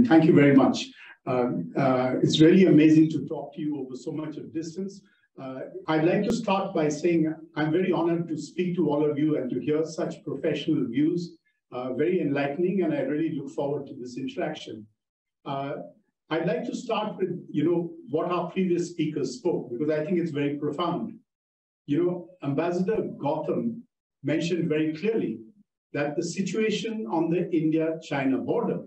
and thank you very much. It's really amazing to talk to you over so much of distance. I'd like to start by saying I'm very honored to speak to all of you and to hear such professional views. Very enlightening, and I really look forward to this interaction. I'd like to start with, what our previous speakers spoke, because I think it's very profound. Ambassador Gautam mentioned very clearly that the situation on the India-China border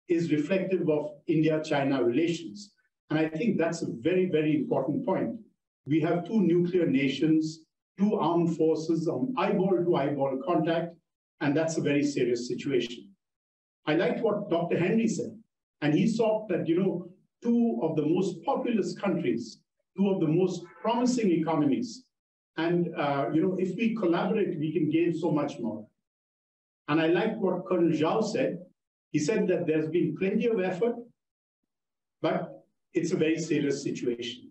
is reflective of India-China relations. And I think that's a very, very important point. We have two nuclear nations, two armed forces on eyeball-to-eyeball contact, and that's a very serious situation. I liked what Dr. Henry said, and he saw that, two of the most populous countries, two of the most promising economies, and, if we collaborate, we can gain so much more. And I like what Colonel Zhao said. He said that there's been plenty of effort, but it's a very serious situation.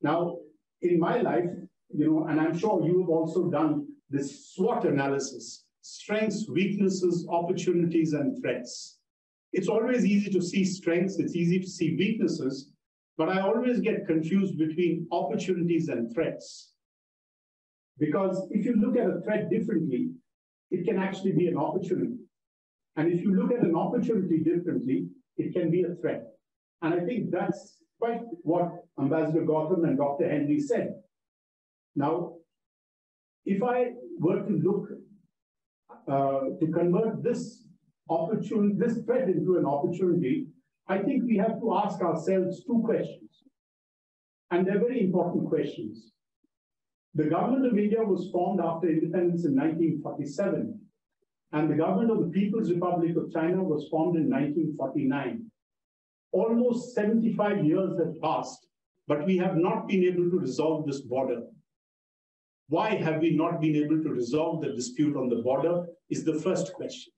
Now, in my life, and I'm sure you have also done this SWOT analysis, strengths, weaknesses, opportunities, and threats. It's always easy to see strengths, it's easy to see weaknesses, but I always get confused between opportunities and threats. Because if you look at a threat differently, it can actually be an opportunity. And if you look at an opportunity differently, it can be a threat. And I think that's quite what Ambassador Gautam and Dr. Henry said. Now, if I were to look to convert this threat into an opportunity, I think we have to ask ourselves two questions. And they're very important questions. The government of India was formed after independence in 1947, and the government of the People's Republic of China was formed in 1949. Almost 75 years have passed, but we have not been able to resolve this border. Why have we not been able to resolve the dispute on the border is the first question.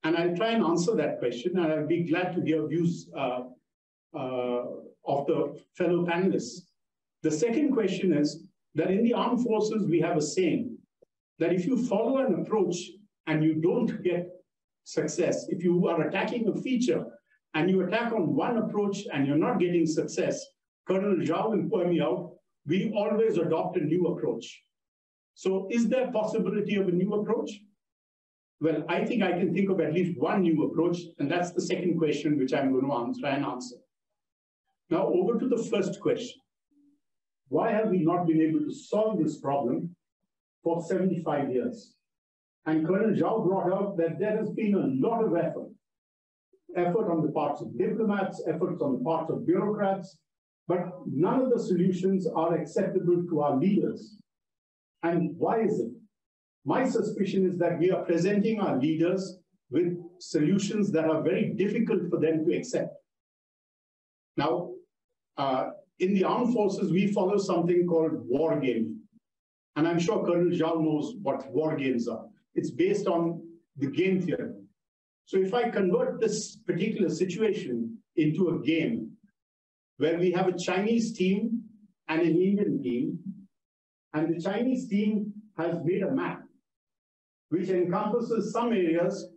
And I'll try and answer that question, and I'll be glad to hear views of the fellow panelists. The second question is that in the armed forces, we have a saying that if you follow an approach and you don't get success, if you are attacking a feature and you attack on one approach and you're not getting success, Colonel Zhao will point me out, we always adopt a new approach. So is there possibility of a new approach? Well, I think I can think of at least one new approach, and that's the second question, which I'm going to try and answer. Now, over to the first question. Why have we not been able to solve this problem for 75 years? And Colonel Zhao brought out that there has been a lot of effort on the parts of diplomats, efforts on the parts of bureaucrats, but none of the solutions are acceptable to our leaders. And why is it? My suspicion is that we are presenting our leaders with solutions that are very difficult for them to accept. Now, in the armed forces, we follow something called war gaming. And I'm sure Colonel Zhao knows what war games are. It's based on the game theory. So if I convert this particular situation into a game where we have a Chinese team and an Indian team, and the Chinese team has made a map which encompasses some areas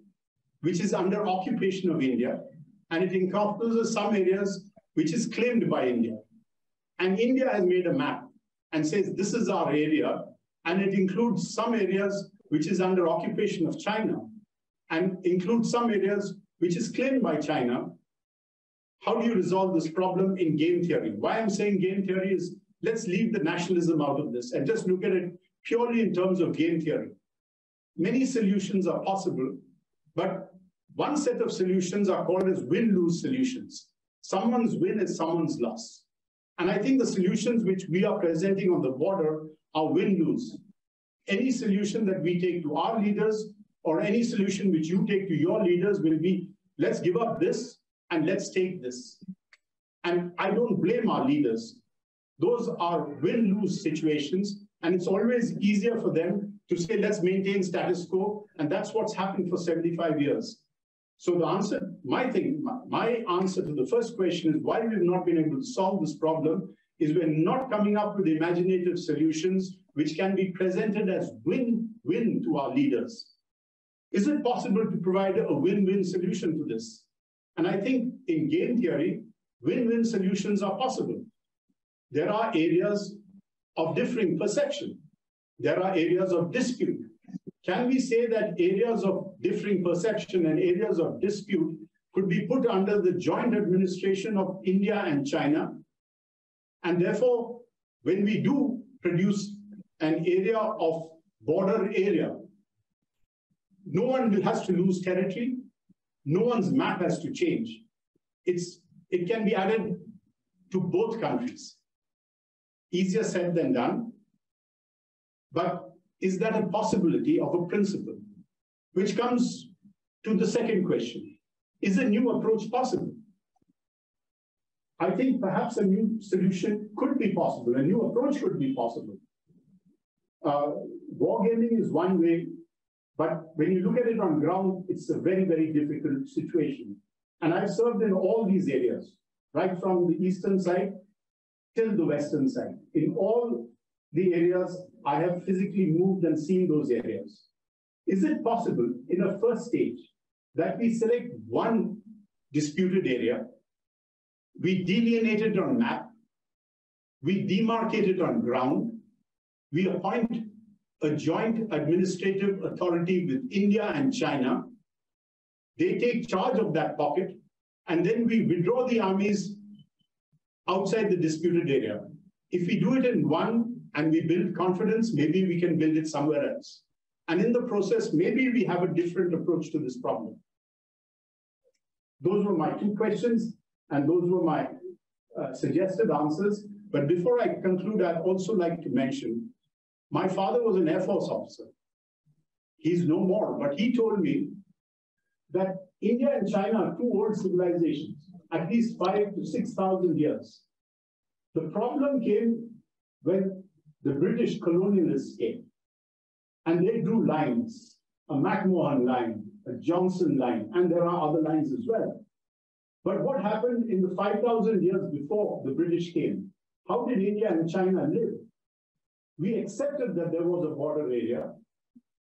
which is under occupation of India, and it encompasses some areas which is claimed by India. And India has made a map and says, this is our area, and it includes some areas which is under occupation of China, and includes some areas which is claimed by China. How do you resolve this problem in game theory? Why I'm saying game theory is, let's leave the nationalism out of this and just look at it purely in terms of game theory. Many solutions are possible, but one set of solutions are called as win-lose solutions. Someone's win is someone's loss. And I think the solutions which we are presenting on the border are win-lose. Any solution that we take to our leaders or any solution which you take to your leaders will be, let's give up this and let's take this. And I don't blame our leaders. Those are win-lose situations, and it's always easier for them to say, let's maintain status quo, and that's what's happened for 75 years. So the answer, my answer to the first question is why we've not been able to solve this problem is we're not coming up with imaginative solutions which can be presented as win-win to our leaders. Is it possible to provide a win-win solution to this? And I think in game theory, win-win solutions are possible. There are areas of differing perception. There are areas of dispute. Can we say that areas of differing perception and areas of dispute could be put under the joint administration of India and China? And therefore, when we do produce an area of border area, no one has to lose territory. No one's map has to change. It can be added to both countries. Easier said than done. But is that a possibility of a principle? Which comes to the second question. Is a new approach possible? I think perhaps a new solution could be possible. A new approach could be possible. Wargaming is one way, but when you look at it on ground, it's a very, very difficult situation. And I've served in all these areas, right from the eastern side till the western side. In all the areas, I have physically moved and seen those areas. Is it possible in a first stage that we select one disputed area, we delineate it on map, we demarcate it on ground, we appoint a joint administrative authority with India and China, they take charge of that pocket, and then we withdraw the armies outside the disputed area. If we do it in one and we build confidence, maybe we can build it somewhere else. And in the process, maybe we have a different approach to this problem. Those were my two questions, and those were my suggested answers. But before I conclude, I'd also like to mention, my father was an Air Force officer. He's no more, but he told me that India and China are two old civilizations, at least 5,000 to 6,000 years. The problem came when the British colonialists came, and they drew lines, a McMahon line, a Johnson line, and there are other lines as well. But what happened in the 5,000 years before the British came? How did India and China live? We accepted that there was a border area.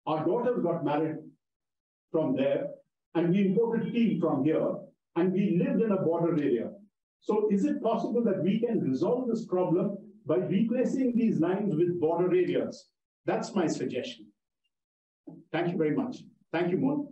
Our daughters got married from there, and we imported tea from here, and we lived in a border area. So is it possible that we can resolve this problem by replacing these lines with border areas? That's my suggestion. Thank you very much. Thank you, Mohan.